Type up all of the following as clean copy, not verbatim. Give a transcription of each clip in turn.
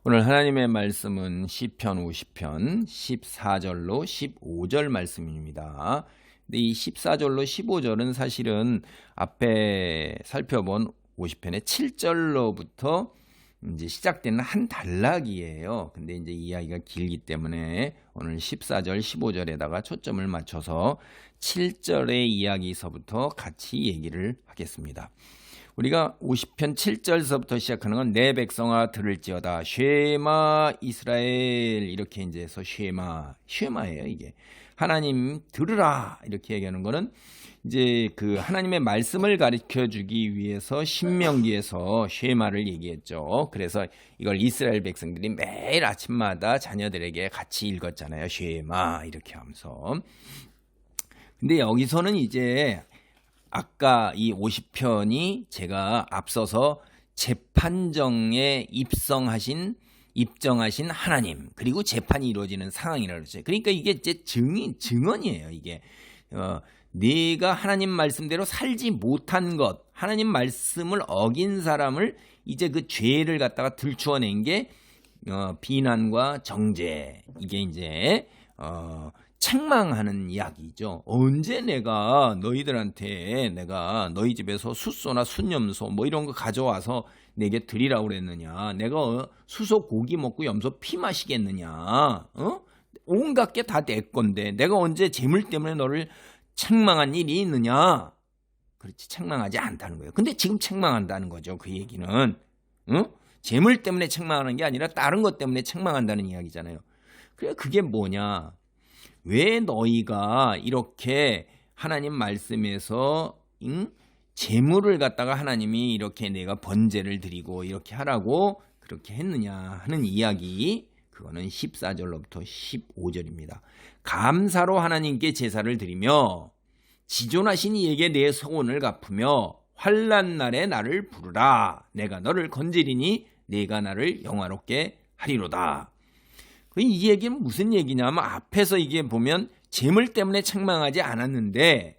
오늘 하나님의 말씀은 시편 50편 14절로 15절 말씀입니다. 근데 이 14절로 15절은 사실은 앞에 살펴본 50편의 7절로부터 이제 시작되는 한 단락이에요. 근데 이제 이야기가 길기 때문에 오늘 14절, 15절에다가 초점을 맞춰서 7절의 이야기서부터 같이 얘기를 하겠습니다. 우리가 50편 7절서부터 시작하는 건 내 백성아 들을지어다 쉐마 이스라엘 이렇게 이제 해서 쉐마예요. 이게 하나님 들으라 이렇게 얘기하는 거는 이제 그 하나님의 말씀을 가르쳐 주기 위해서 신명기에서 쉐마를 얘기했죠. 그래서 이걸 이스라엘 백성들이 매일 아침마다 자녀들에게 같이 읽었잖아요. 쉐마 이렇게 하면서. 근데 여기서는 이제 아까 이 50편이 제가 앞서서 재판정에 입정하신 하나님 그리고 재판이 이루어지는 상황이라고 했어요. 그러니까 이게 이제 증언이에요. 이게 내가 하나님 말씀대로 살지 못한 것, 하나님 말씀을 어긴 사람을 이제 그 죄를 갖다가 들추어낸 게 비난과 정죄 이게 이제 책망하는 이야기죠. 언제 내가 너희들한테 내가 너희 집에서 숫소나 순염소 뭐 이런 거 가져와서 내게 드리라고 그랬느냐. 내가 수소 고기 먹고 염소 피 마시겠느냐. 온갖 게 다 내 건데 내가 언제 재물 때문에 너를 책망한 일이 있느냐. 그렇지, 책망하지 않다는 거예요. 근데 지금 책망한다는 거죠. 그 얘기는 재물 때문에 책망하는 게 아니라 다른 것 때문에 책망한다는 이야기잖아요. 그래, 그게 뭐냐. 왜 너희가 이렇게 하나님 말씀에서 재물을 갖다가 하나님이 이렇게 내가 번제를 드리고 이렇게 하라고 그렇게 했느냐 하는 이야기, 그거는 14절로부터 15절입니다. 감사로 하나님께 제사를 드리며 지존하신 이에게 내 소원을 갚으며 환난 날에 나를 부르라. 내가 너를 건지리니 내가 나를 영화롭게 하리로다. 이 얘기는 무슨 얘기냐면 앞에서 이게 보면 재물 때문에 책망하지 않았는데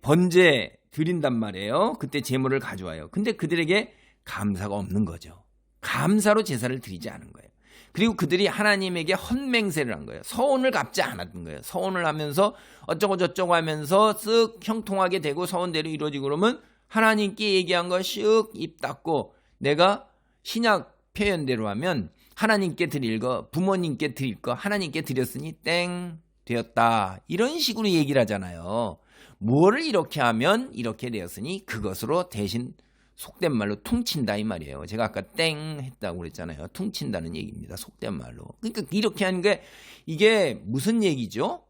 번제 드린단 말이에요. 그때 재물을 가져와요. 근데 그들에게 감사가 없는 거죠. 감사로 제사를 드리지 않은 거예요. 그리고 그들이 하나님에게 헛맹세를 한 거예요. 서원을 갚지 않았던 거예요. 서원을 하면서 어쩌고 저쩌고 하면서 쓱 형통하게 되고 서원대로 이루어지고 그러면 하나님께 얘기한 거 쓱 입 닫고 내가 신약 표현대로 하면 하나님께 드릴 거, 부모님께 드릴 거 하나님께 드렸으니 땡 되었다. 이런 식으로 얘기를 하잖아요. 뭐를 이렇게 하면 이렇게 되었으니 그것으로 대신 속된 말로 퉁친다 이 말이에요. 제가 아까 땡 했다고 그랬잖아요. 퉁친다는 얘기입니다. 속된 말로. 그러니까 이렇게 하는 게 이게 무슨 얘기죠?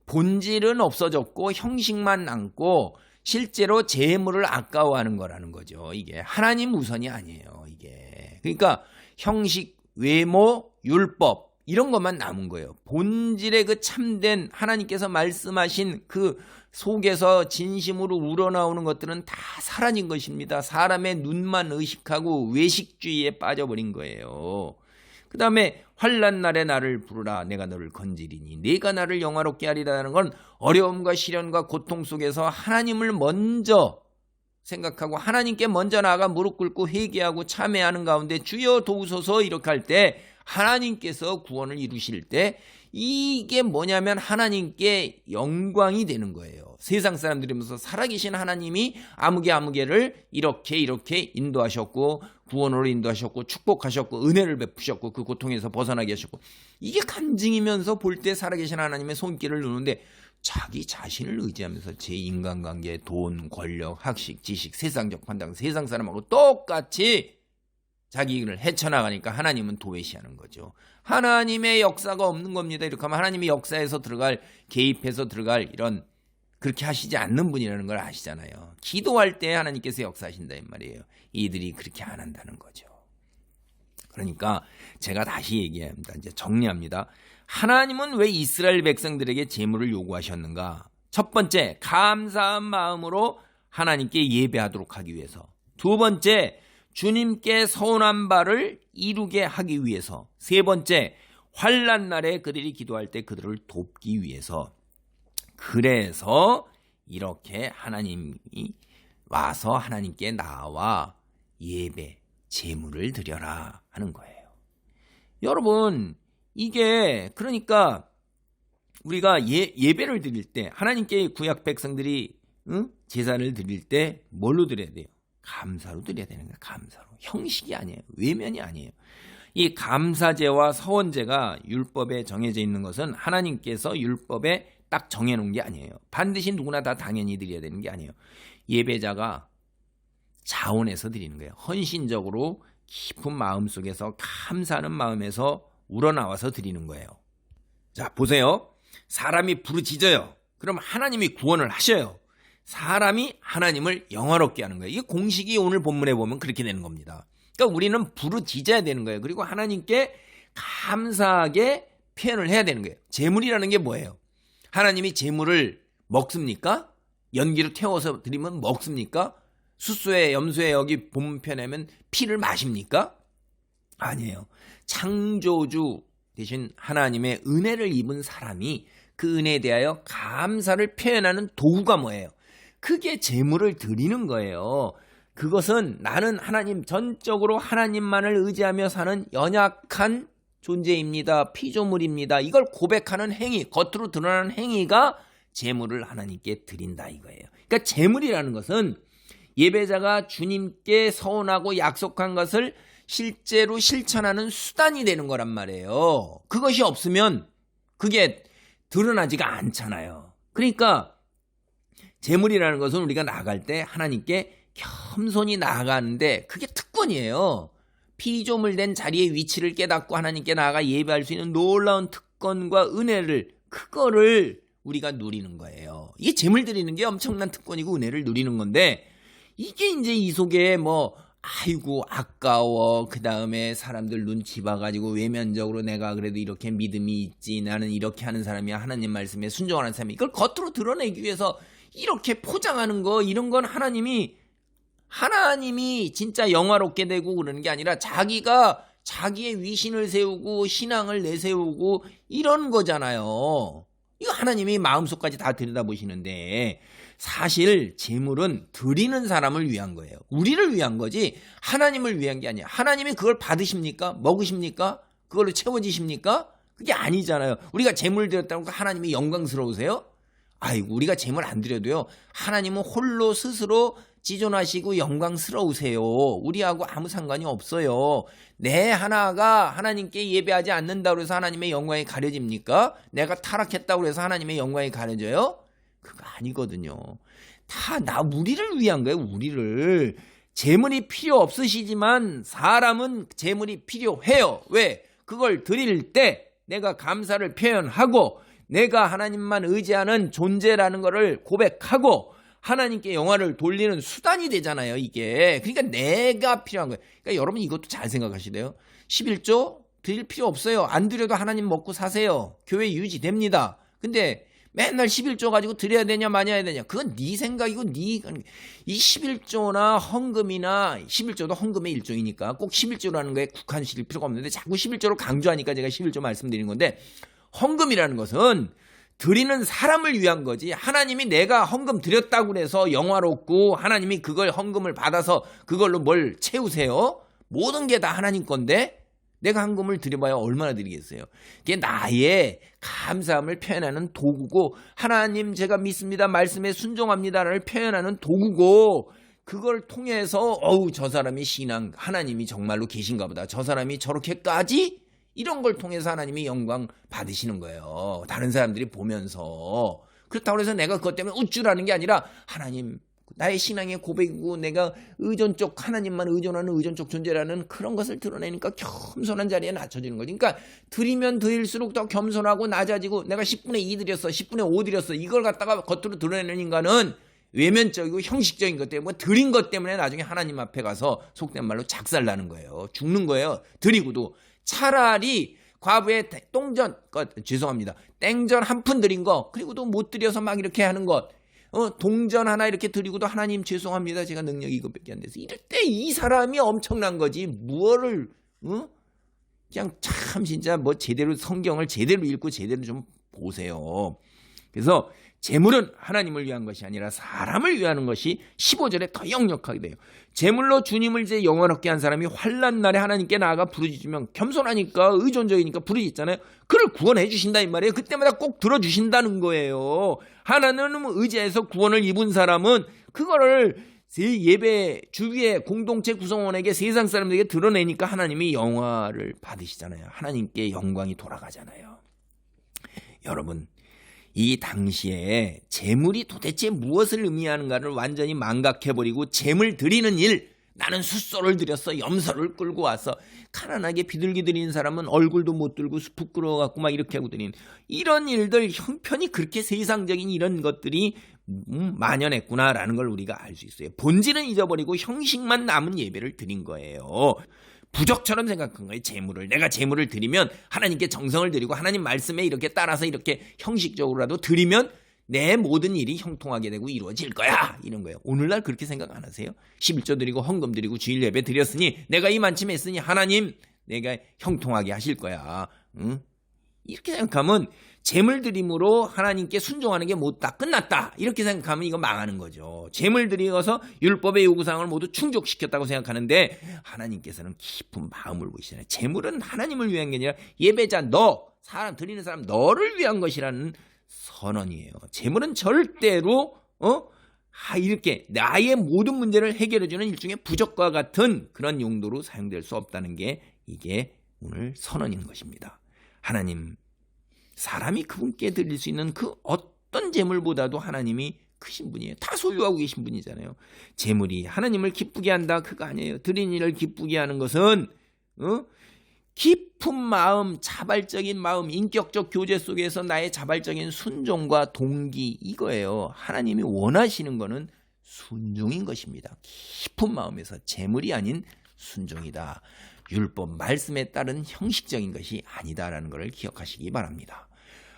본질은 없어졌고 형식만 남고 실제로 재물을 아까워하는 거라는 거죠. 이게 하나님 우선이 아니에요. 이게. 그러니까 형식, 외모, 율법 이런 것만 남은 거예요. 본질의 그 참된 하나님께서 말씀하신 그 속에서 진심으로 우러나오는 것들은 다 사라진 것입니다. 사람의 눈만 의식하고 외식주의에 빠져버린 거예요. 그 다음에 환난 날에 나를 부르라. 내가 너를 건지리니 내가 나를 영화롭게 하리라는 건 어려움과 시련과 고통 속에서 하나님을 먼저 생각하고 하나님께 먼저 나아가 무릎 꿇고 회개하고 참회하는 가운데 주여 도우소서 이렇게 할 때 하나님께서 구원을 이루실 때 이게 뭐냐면 하나님께 영광이 되는 거예요. 세상 사람들이 면서 살아계신 하나님이 아무개를 이렇게 인도하셨고 구원으로 인도하셨고 축복하셨고 은혜를 베푸셨고 그 고통에서 벗어나게 하셨고 이게 간증이면서 볼 때 살아계신 하나님의 손길을 누르는데 자기 자신을 의지하면서 제 인간관계, 돈, 권력, 학식, 지식, 세상적 판단, 세상 사람하고 똑같이 자기 일을 헤쳐나가니까 하나님은 도외시하는 거죠. 하나님의 역사가 없는 겁니다. 이렇게 하면 하나님의 역사에서 개입해서 들어갈 이런 그렇게 하시지 않는 분이라는 걸 아시잖아요. 기도할 때 하나님께서 역사하신다 이 말이에요. 이들이 그렇게 안 한다는 거죠. 그러니까 제가 다시 얘기합니다. 이제 정리합니다. 하나님은 왜 이스라엘 백성들에게 제물을 요구하셨는가? 첫 번째, 감사한 마음으로 하나님께 예배하도록 하기 위해서. 두 번째, 주님께 서운한 바를 이루게 하기 위해서. 세 번째, 환난 날에 그들이 기도할 때 그들을 돕기 위해서. 그래서 이렇게 하나님이 와서 하나님께 나와 예배, 제물을 드려라 하는 거예요. 여러분 이게 그러니까 우리가 예배를 드릴 때 하나님께 구약 백성들이 제사를 드릴 때 뭘로 드려야 돼요? 감사로 드려야 되는 거예요. 감사로. 형식이 아니에요. 외면이 아니에요. 이 감사제와 서원제가 율법에 정해져 있는 것은 하나님께서 율법에 딱 정해놓은 게 아니에요. 반드시 누구나 다 당연히 드려야 되는 게 아니에요. 예배자가 자원해서 드리는 거예요. 헌신적으로 깊은 마음 속에서 감사하는 마음에서 우러나와서 드리는 거예요. 자, 보세요. 사람이 부르짖어요. 그럼 하나님이 구원을 하셔요. 사람이 하나님을 영화롭게 하는 거예요. 이게 공식이 오늘 본문에 보면 그렇게 되는 겁니다. 그러니까 우리는 부르짖어야 되는 거예요. 그리고 하나님께 감사하게 표현을 해야 되는 거예요. 제물이라는 게 뭐예요? 하나님이 제물을 먹습니까? 연기로 태워서 드리면 먹습니까? 숫소에 염소에 여기 본편에면 피를 마십니까? 아니에요. 창조주 대신 하나님의 은혜를 입은 사람이 그 은혜에 대하여 감사를 표현하는 도구가 뭐예요? 그게 제물을 드리는 거예요. 그것은 나는 하나님 전적으로 하나님만을 의지하며 사는 연약한 존재입니다. 피조물입니다. 이걸 고백하는 행위, 겉으로 드러나는 행위가 제물을 하나님께 드린다 이거예요. 그러니까 제물이라는 것은 예배자가 주님께 서원하고 약속한 것을 실제로 실천하는 수단이 되는 거란 말이에요. 그것이 없으면 그게 드러나지가 않잖아요. 그러니까 제물이라는 것은 우리가 나아갈 때 하나님께 겸손히 나아가는데 그게 특권이에요. 피조물 된 자리의 위치를 깨닫고 하나님께 나아가 예배할 수 있는 놀라운 특권과 은혜를 그거를 우리가 누리는 거예요. 이게 제물 드리는 게 엄청난 특권이고 은혜를 누리는 건데 이게 이제 이 속에 뭐 아이고 아까워 그 다음에 사람들 눈치 봐가지고 외면적으로 내가 그래도 이렇게 믿음이 있지 나는 이렇게 하는 사람이야 하나님 말씀에 순종하는 사람이 이걸 겉으로 드러내기 위해서 이렇게 포장하는 거 이런 건 하나님이 진짜 영화롭게 되고 그러는 게 아니라 자기가 자기의 위신을 세우고 신앙을 내세우고 이런 거잖아요. 이거 하나님이 마음속까지 다 들여다보시는데 사실 제물은 드리는 사람을 위한 거예요. 우리를 위한 거지 하나님을 위한 게 아니야. 하나님이 그걸 받으십니까? 먹으십니까? 그걸로 채워지십니까? 그게 아니잖아요. 우리가 제물 드렸다고 하나님이 영광스러우세요? 아이고 우리가 제물 안 드려도요. 하나님은 홀로 스스로 지존하시고 영광스러우세요. 우리하고 아무 상관이 없어요. 내 하나가 하나님께 예배하지 않는다고 해서 하나님의 영광이 가려집니까? 내가 타락했다고 해서 하나님의 영광이 가려져요? 그거 아니거든요. 다 우리를 위한 거예요. 우리를. 제물이 필요 없으시지만 사람은 제물이 필요해요. 왜? 그걸 드릴 때 내가 감사를 표현하고 내가 하나님만 의지하는 존재라는 것을 고백하고 하나님께 영화를 돌리는 수단이 되잖아요, 이게. 그러니까 내가 필요한 거예요. 그러니까 여러분 이것도 잘 생각하시래요. 11조 드릴 필요 없어요. 안 드려도 하나님 먹고 사세요. 교회 유지됩니다. 근데 맨날 11조 가지고 드려야 되냐 마냐야 되냐. 그건 네 생각이고 이 11조나 헌금이나 11조도 헌금의 일종이니까 꼭 11조라는 거에 국한시킬 필요가 없는데 자꾸 11조를 강조하니까 제가 11조 말씀드리는 건데 헌금이라는 것은 드리는 사람을 위한 거지 하나님이 내가 헌금 드렸다고 해서 영화롭고 하나님이 그걸 헌금을 받아서 그걸로 뭘 채우세요? 모든 게 다 하나님 건데 내가 헌금을 드려봐야 얼마나 드리겠어요? 그게 나의 감사함을 표현하는 도구고 하나님 제가 믿습니다. 말씀에 순종합니다를 표현하는 도구고 그걸 통해서 저 사람이 신앙 하나님이 정말로 계신가 보다. 저 사람이 저렇게까지 이런 걸 통해서 하나님이 영광 받으시는 거예요. 다른 사람들이 보면서. 그렇다고 해서 내가 그것 때문에 우쭐하는 게 아니라 하나님 나의 신앙의 고백이고 내가 의존적 하나님만 의존하는 의존적 존재라는 그런 것을 드러내니까 겸손한 자리에 낮춰지는 거지. 그러니까 드리면 드릴수록 더 겸손하고 낮아지고 내가 10분의 2 드렸어 10분의 5 드렸어 이걸 갖다가 겉으로 드러내는 인간은 외면적이고 형식적인 것 때문에 드린 것 때문에 나중에 하나님 앞에 가서 속된 말로 작살나는 거예요. 죽는 거예요. 드리고도 차라리 과부의 땡전 한 푼 드린 거 그리고도 못 드려서 막 이렇게 하는 것 동전 하나 이렇게 드리고도 하나님 죄송합니다. 제가 능력이 이것밖에 안 돼서 이럴 때 이 사람이 엄청난 거지 무엇을 그냥 참 진짜 뭐 제대로 성경을 제대로 읽고 제대로 좀 보세요. 그래서 재물은 하나님을 위한 것이 아니라 사람을 위하는 것이 15절에 더 역력하게 돼요. 재물로 주님을 이제 영원롭게 한 사람이 환난 날에 하나님께 나아가 부르짖으면 겸손하니까 의존적이니까 부르짖잖아요. 그를 구원해 주신다 이 말이에요. 그때마다 꼭 들어주신다는 거예요. 하나님 의지해서 구원을 입은 사람은 그거를 예배 주위의 공동체 구성원에게 세상 사람들에게 드러내니까 하나님이 영화를 받으시잖아요. 하나님께 영광이 돌아가잖아요. 여러분, 이 당시에 재물이 도대체 무엇을 의미하는가를 완전히 망각해버리고 재물 드리는 일, 나는 숫소를 드렸어, 염소를 끌고 와서 가난하게 비둘기 드리는 사람은 얼굴도 못 들고 부끄러워갖고 막 이렇게 하고 드리는 이런 일들, 형편이 그렇게 세상적인 이런 것들이 만연했구나라는 걸 우리가 알 수 있어요. 본질은 잊어버리고 형식만 남은 예배를 드린 거예요. 부적처럼 생각한 거예요. 재물을. 내가 재물을 드리면 하나님께 정성을 드리고 하나님 말씀에 이렇게 따라서 이렇게 형식적으로라도 드리면 내 모든 일이 형통하게 되고 이루어질 거야. 이런 거예요. 오늘날 그렇게 생각 안 하세요? 11조 드리고 헌금 드리고 주일 예배 드렸으니 내가 이 만큼 했으니 하나님 내가 형통하게 하실 거야. 응? 이렇게 생각하면 재물 드림으로 하나님께 순종하는 게 못다 끝났다 이렇게 생각하면 이거 망하는 거죠. 재물 드리어서 율법의 요구사항을 모두 충족시켰다고 생각하는데 하나님께서는 깊은 마음을 보시잖아요. 재물은 하나님을 위한 게 아니라 예배자 너, 사람 드리는 사람 너를 위한 것이라는 선언이에요. 재물은 절대로 이렇게 나의 모든 문제를 해결해주는 일종의 부적과 같은 그런 용도로 사용될 수 없다는 게 이게 오늘 선언인 것입니다. 하나님, 사람이 그분께 드릴 수 있는 그 어떤 재물보다도 하나님이 크신 분이에요. 다 소유하고 계신 분이잖아요. 재물이 하나님을 기쁘게 한다 그거 아니에요. 드린 일을 기쁘게 하는 것은 깊은 마음, 자발적인 마음, 인격적 교제 속에서 나의 자발적인 순종과 동기 이거예요. 하나님이 원하시는 거는 순종인 것입니다. 깊은 마음에서 재물이 아닌 순종이다. 율법 말씀에 따른 형식적인 것이 아니다라는 것을 기억하시기 바랍니다.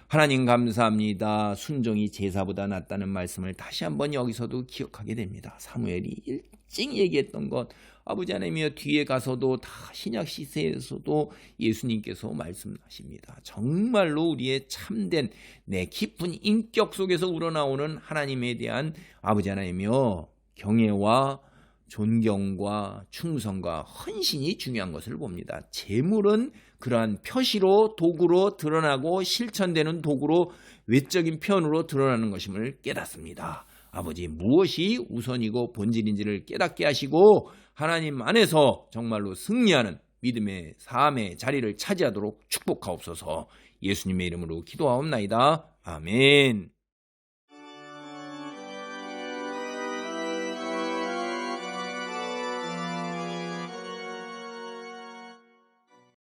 하나님 감사합니다. 순종이 제사보다 낫다는 말씀을 다시 한번 여기서도 기억하게 됩니다. 사무엘이 일찍 얘기했던 것, 아버지 하나님이여 뒤에 가서도 다 신약 시대에서도 예수님께서 말씀하십니다. 정말로 우리의 참된 내 깊은 인격 속에서 우러나오는 하나님에 대한 아버지 하나님이여 경애와 존경과 충성과 헌신이 중요한 것을 봅니다. 재물은 그러한 표시로 도구로 드러나고 실천되는 도구로 외적인 표현으로 드러나는 것임을 깨닫습니다. 아버지 무엇이 우선이고 본질인지를 깨닫게 하시고 하나님 안에서 정말로 승리하는 믿음의 삶의 자리를 차지하도록 축복하옵소서. 예수님의 이름으로 기도하옵나이다. 아멘.